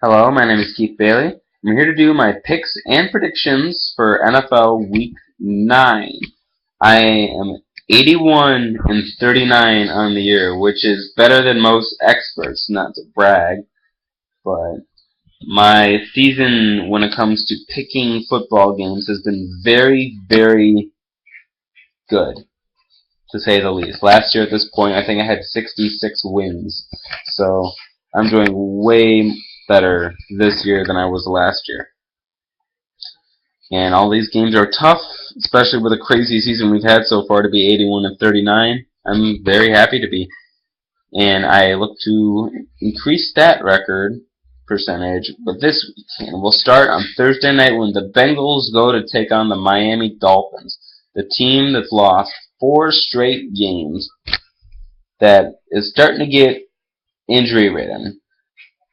Hello, my name is Keith Bailey. I'm here to do my picks and predictions for NFL Week 9. I am 81 and 39 on the year, which is better than most experts, not to brag, but my season when it comes to picking football games has been very, very good, to say the least. Last year at this point, I think I had 66 wins, so I'm doing way better this year than I was last year. And all these games are tough, especially with the crazy season we've had so far to be 81 and 39. I'm very happy to be. And I look to increase that record percentage with this week. And we'll start on Thursday night when the Bengals go to take on the Miami Dolphins, the team that's lost 4 straight games that is starting to get injury ridden.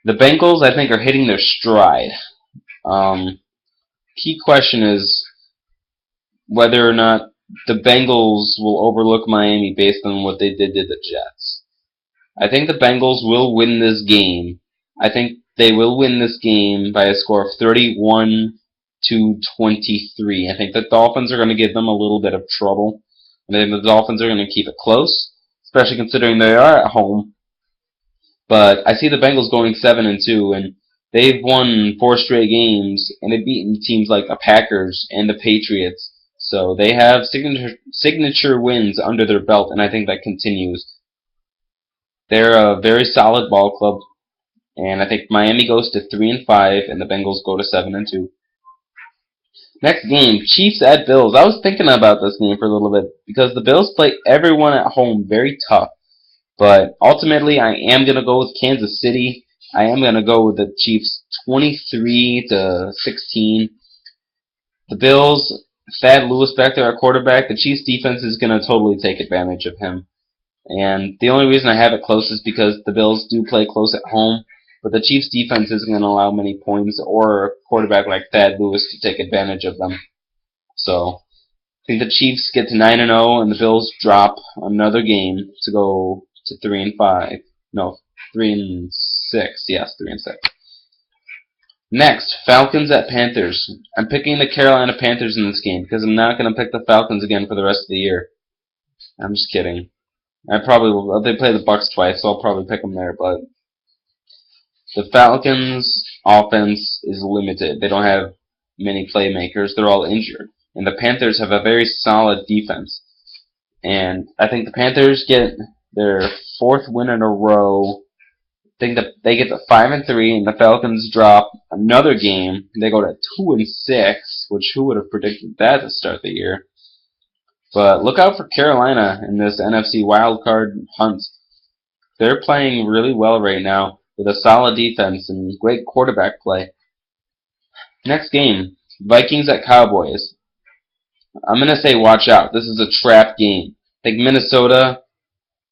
The Bengals, I think, are hitting their stride. Key question is whether or not the Bengals will overlook Miami based on what they did to the Jets. I think the Bengals will win this game. I think they will win this game by a score of 31 to 23. I think the Dolphins are going to give them a little bit of trouble. I think the Dolphins are going to keep it close, especially considering they are at home. But I see the Bengals going 7-2, and they've won 4 straight games, and they've beaten teams like the Packers and the Patriots. So they have signature wins under their belt, and I think that continues. They're a very solid ball club, and I think Miami goes to 3-5, and the Bengals go to 7-2. Next game, Chiefs at Bills. I was thinking about this game for a little bit because the Bills play everyone at home very tough. But ultimately, I am going to go with Kansas City. I am going to go with the Chiefs 23-16. The Bills, Thad Lewis back there at quarterback, the Chiefs defense is going to totally take advantage of him. And the only reason I have it close is because the Bills do play close at home, but the Chiefs defense isn't going to allow many points or a quarterback like Thad Lewis to take advantage of them. So I think the Chiefs get to 9-0 and the Bills drop another game to go to 3-5. No, 3-6. Yes, 3-6. Next, Falcons at Panthers. I'm picking the Carolina Panthers in this game because I'm not going to pick the Falcons again for the rest of the year. I'm just kidding. I probably will. They play the Bucs twice, so I'll probably pick them there. But the Falcons' offense is limited. They don't have many playmakers. They're all injured. And the Panthers have a very solid defense. And I think the Panthers get their 4th win in a row. I think that they get to 5-3, and the Falcons drop another game. They go to 2-6, which who would have predicted that to start the year? But look out for Carolina in this NFC wildcard hunt. They're playing really well right now with a solid defense and great quarterback play. Next game, Vikings at Cowboys. I'm going to say watch out. This is a trap game. I think Minnesota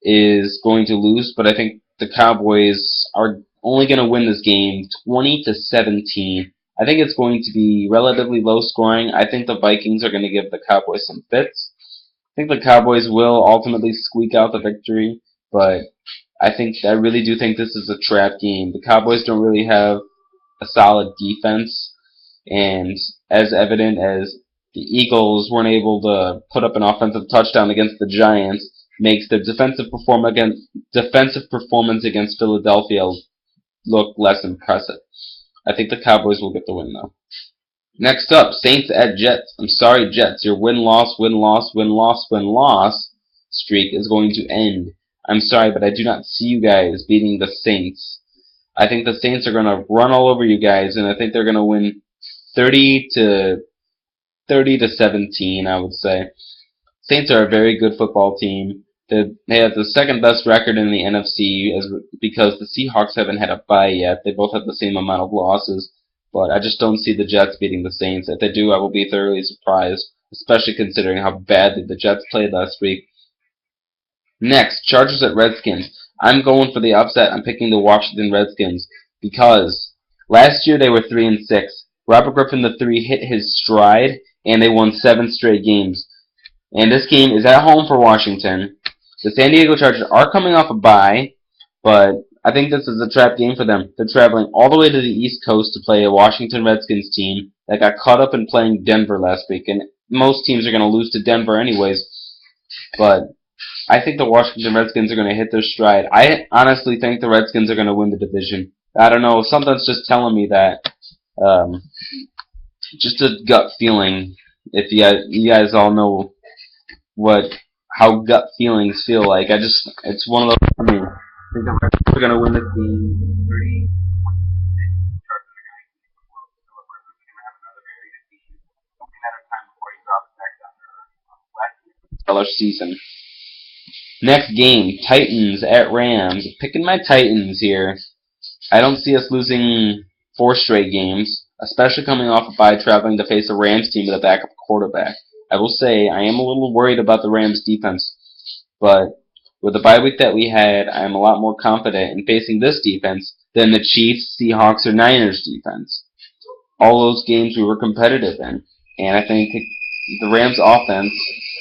is going to lose, but I think the Cowboys are only going to win this game 20-17. I think it's going to be relatively low scoring. I think the Vikings are going to give the Cowboys some fits. I think the Cowboys will ultimately squeak out the victory, but I really do think this is a trap game. The Cowboys don't really have a solid defense, and as evident as the Eagles weren't able to put up an offensive touchdown against the Giants, makes their defensive performance against Philadelphia look less impressive. I think the Cowboys will get the win, though. Next up, Saints at Jets. I'm sorry, Jets. Your win-loss streak is going to end. I'm sorry, but I do not see you guys beating the Saints. I think the Saints are going to run all over you guys, and I think they're going to win 30-17, I would say. Saints are a very good football team. They have the second best record in the NFC because the Seahawks haven't had a bye yet. They both have the same amount of losses, but I just don't see the Jets beating the Saints. If they do, I will be thoroughly surprised, especially considering how badly the Jets played last week. Next, Chargers at Redskins. I'm going for the upset. I'm picking the Washington Redskins because last year they were 3-6. Robert Griffin III hit his stride, and they won 7 straight games. And this game is at home for Washington. The San Diego Chargers are coming off a bye, but I think this is a trap game for them. They're traveling all the way to the East Coast to play a Washington Redskins team that got caught up in playing Denver last week, and most teams are going to lose to Denver anyways. But I think the Washington Redskins are going to hit their stride. I honestly think the Redskins are going to win the division. I don't know. Something's just telling me that. Um, just a gut feeling. If you guys all know how gut feelings feel like, it's one of those for me. I think the Redskins are going to win this game 30. Season. Next game, Titans at Rams. Picking my Titans here. I don't see us losing 4 straight games, especially coming off a bye traveling to face a Rams team with a backup quarterback. I will say I am a little worried about the Rams defense, but with the bye week that we had, I am a lot more confident in facing this defense than the Chiefs, Seahawks, or Niners defense. All those games we were competitive in, and I think the Rams offense,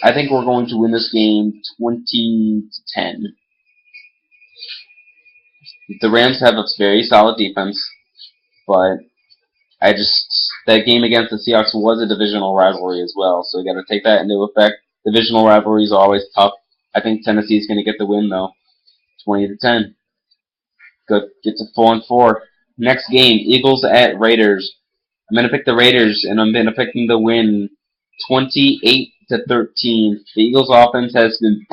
I think we're going to win this game 20-10. The Rams have a very solid defense, but that game against the Seahawks was a divisional rivalry as well, so you got to take that into effect. Divisional rivalries are always tough. I think Tennessee's going to get the win though, 20-10. Good, get to 4-4. Next game, Eagles at Raiders. I'm going to pick the Raiders, and I'm going to pick them to win 28-13. The Eagles' offense has been,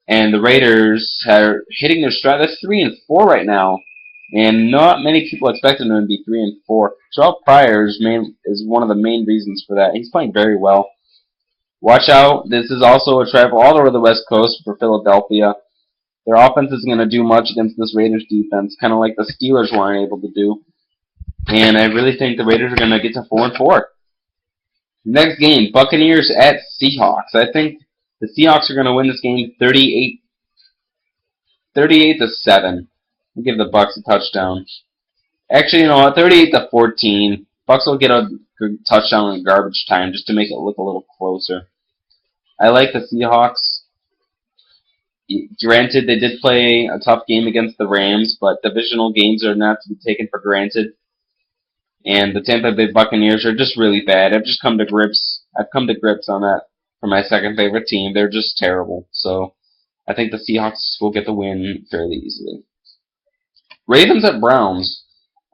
and the Raiders are hitting their stride. They're 3-4 right now, and not many people expected them to be 3-4. Terrell Pryor is one of the main reasons for that. He's playing very well. Watch out! This is also a travel all over the West Coast for Philadelphia. Their offense isn't going to do much against this Raiders defense, kind of like the Steelers weren't able to do. And I really think the Raiders are going to get to 4-4. Next game, Buccaneers at Seahawks. I think the Seahawks are going to win this game 38-7. We'll give the Bucs a touchdown. Actually, 38-14. Bucs will get a good touchdown in garbage time just to make it look a little closer. I like the Seahawks. Granted, they did play a tough game against the Rams, but divisional games are not to be taken for granted. And the Tampa Bay Buccaneers are just really bad. I've come to grips on that for my second favorite team. They're just terrible. So I think the Seahawks will get the win fairly easily. Ravens at Browns.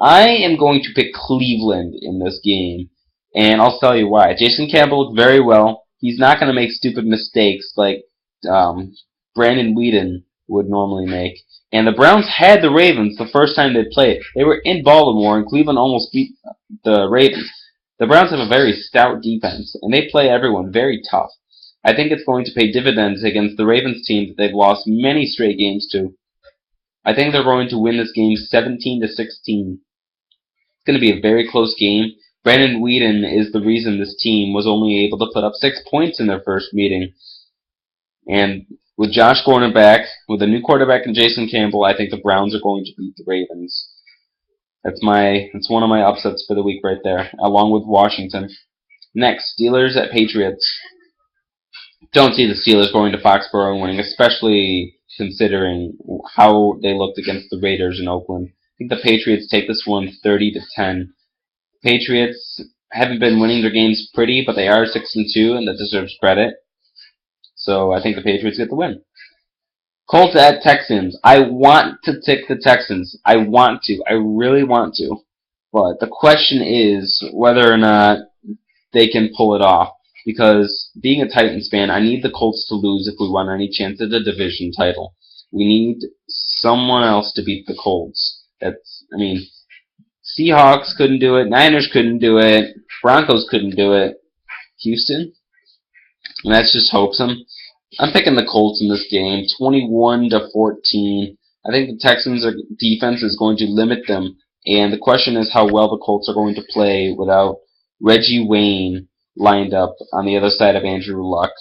I am going to pick Cleveland in this game, and I'll tell you why. Jason Campbell looked very well. He's not going to make stupid mistakes like Brandon Weeden would normally make. And the Browns had the Ravens the first time they played. They were in Baltimore, and Cleveland almost beat the Ravens. The Browns have a very stout defense, and they play everyone very tough. I think it's going to pay dividends against the Ravens team that they've lost many straight games to. I think they're going to win this game 17-16. It's going to be a very close game. Brandon Weeden is the reason this team was only able to put up 6 points in their first meeting. And with Josh Gordon back, with a new quarterback in Jason Campbell, I think the Browns are going to beat the Ravens. That's one of my upsets for the week right there, along with Washington. Next, Steelers at Patriots. Don't see the Steelers going to Foxborough and winning, especially considering how they looked against the Raiders in Oakland. I think the Patriots take this one 30-10. Patriots haven't been winning their games pretty, but they are 6-2, and that deserves credit. So I think the Patriots get the win. Colts at Texans. I want to tick the Texans. I want to. I really want to. But the question is whether or not they can pull it off. Because being a Titans fan, I need the Colts to lose if we want any chance at the division title. We need someone else to beat the Colts. Seahawks couldn't do it. Niners couldn't do it. Broncos couldn't do it. Houston? And that's just hopesome. I'm picking the Colts in this game, 21-14. I think the Texans' defense is going to limit them, and the question is how well the Colts are going to play without Reggie Wayne lined up on the other side of Andrew Luck.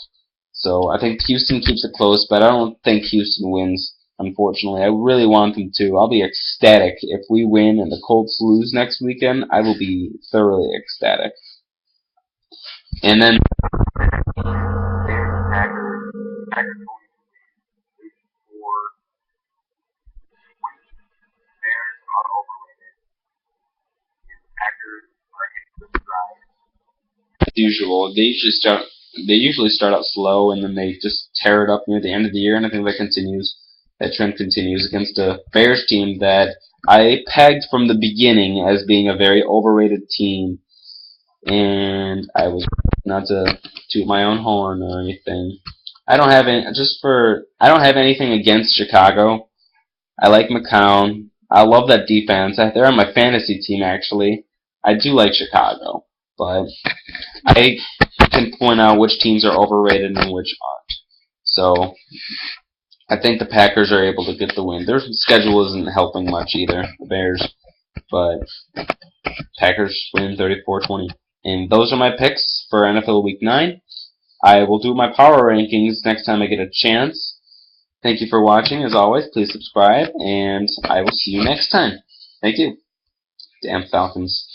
So I think Houston keeps it close, but I don't think Houston wins, unfortunately. I really want them to. I'll be ecstatic if we win and the Colts lose next weekend. I will be thoroughly ecstatic. And then usual. They usually start out slow and then they just tear it up near the end of the year, and I think that continues. That trend continues against a Bears team that I pegged from the beginning as being a very overrated team, and I was not to toot my own horn or anything. I don't have anything against Chicago. I like McCown. I love that defense. They're on my fantasy team actually. I do like Chicago, but I can point out which teams are overrated and which aren't. So I think the Packers are able to get the win. Their schedule isn't helping much either, the Bears, but Packers win 34-20. And those are my picks for NFL Week 9. I will do my power rankings next time I get a chance. Thank you for watching. As always, please subscribe, and I will see you next time. Thank you. Damn Falcons.